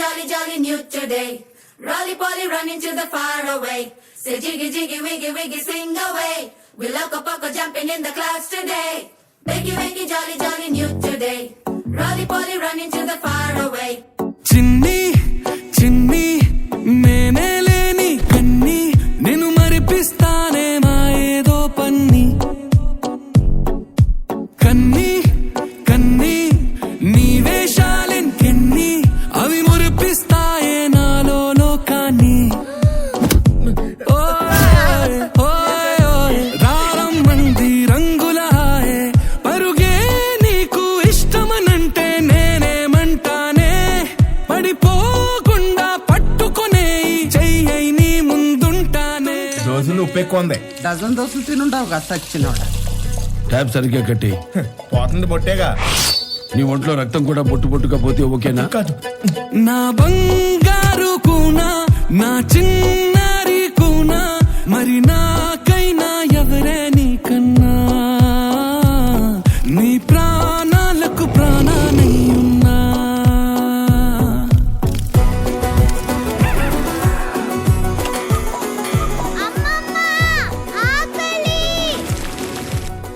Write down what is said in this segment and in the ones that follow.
jolly, jolly new today. Rolly poly running to the far away. Say jiggy, jiggy, wiggy, wiggy, sing away. We loco poco jumping in the clouds today. Wakey, wakey, jolly, jolly new today. Rolly poly running to the far away. చిన్ని చిన్ని నేనే లేని కన్ని నేను మరిపిస్తానే మా ఏదో పన్ని కన్ని కన్ని నీ వేషాలెంకెన్ని అవి మురిపిస్తాయే నాలో లోకాన్ని ఓయ్ ఓయ్ ఓయ్ రారం మంది రంగుల హాయే పరుగే నీకు ఇష్టమనంటే నేనేమంటానే పడిపోకుండా పట్టుకునే చెయ్యి నీ ముందుంటానే దోశలు ఉప్పు ఎక్కువ ఉంది. డజన్ దోశలు తినుంటావు కదా సచ్చినోడ. ట్యాబ్ సరిగ్గా కట్టి పోతుంది బొట్టేగా. నీ ఒంట్లో రక్తం కూడా బొట్టు బొట్టుగా పోతే ఓకేనా? కాదు నా బంగారు కూనా నా చిన్నారి కూనా మరి నాకైనా ఎవరే నీకన్నా నీ ప్రాణాలకు ప్రాణానై ఉన్నా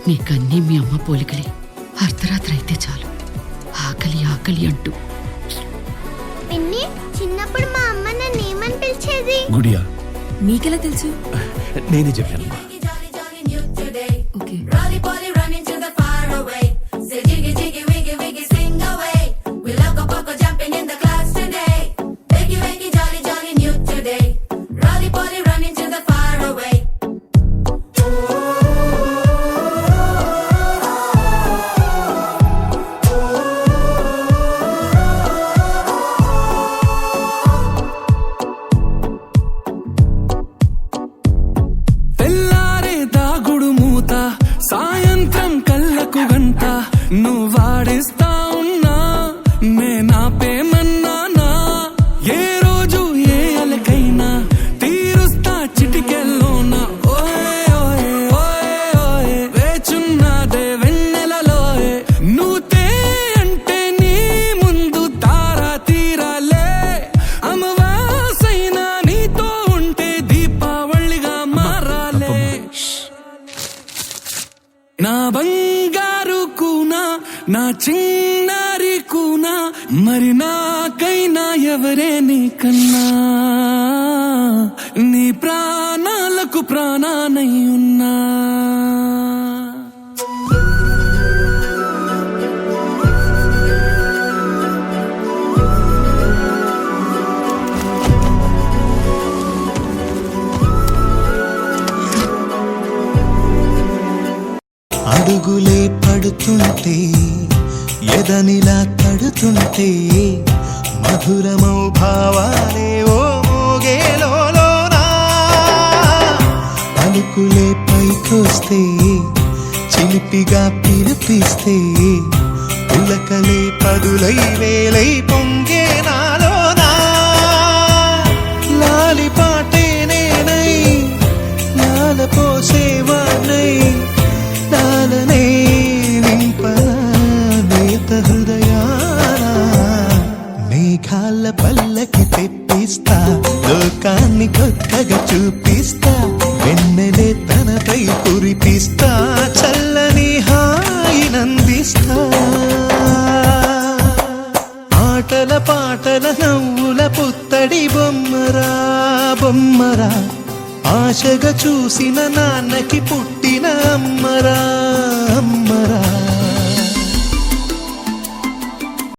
మీకన్నీ మీ అమ్మ పోలికలే. అర్ధరాత్రి అయితే చాలు ఆకలి ఆకలి అంటూ. పిన్ని చిన్నప్పుడు మా అమ్మ నన్ను ఏమని పిలిచేది? గుడియా మీకెలా తెలుసు? నేనే చెప్పాను. Jolly, jolly new today. Okay. Rolly poly running to the far away. Say jiggy, jiggy, wiggy, wiggy, sing away. We loco poco jumping in the clouds today. Wakey, wakey, jolly, jolly new today. Rolly poly running to the far away. తెల్లారే దాగుడు మూత సాయంత్రం కళ్ళకు గంట నువ్వాడిస్తా ఉన్నా నేనాపేమన్నానా ఏ రోజు ఏ అలకైనా తీరుస్తా చిటికెల్లోనా ఓయ్ ఓయ్ ఓయ్ ఓయ్ వేచున్నదే వెన్నెలలోయే నువ్వుతే అంటే నీ ముందు తారా తీరాలే అమవాసైనా నీతో ఉంటే దీపావళిగా మారాలే నా బంగారు కూనా నా చిన్నారి కూనా మరి నాకైనా ఎవరే నీకన్నా నీ ప్రాణాలకు ప్రాణానై ఉన్నా అడుగులే పడుతుంటే ఎదనిలా తడుతుంటే మధురమౌ భావాలే ఓ మోగేలోనా పలుకులే పైకొస్తే చిలిపిగా పిలిపిస్తే పులకలే పదులై వేలై పొంగే నాలోనా లాలి పాటే నేనై లాల పోసేవాణ్ణై నాలనే నింపనా నేత హృదయాన మేఘాల పల్లకి తెప్పిస్తా లోకాన్ని కొత్తగా చూపిస్తా వెన్నెలే తనపై కురిపిస్తా చల్లని హాయినందిస్తా ఆటల పాటల నవ్వుల పుత్తడి బొమ్మరా బొమ్మరా ఆశగా చూసిన నాన్నకి పుట్టిన అమ్మరా అమ్మరా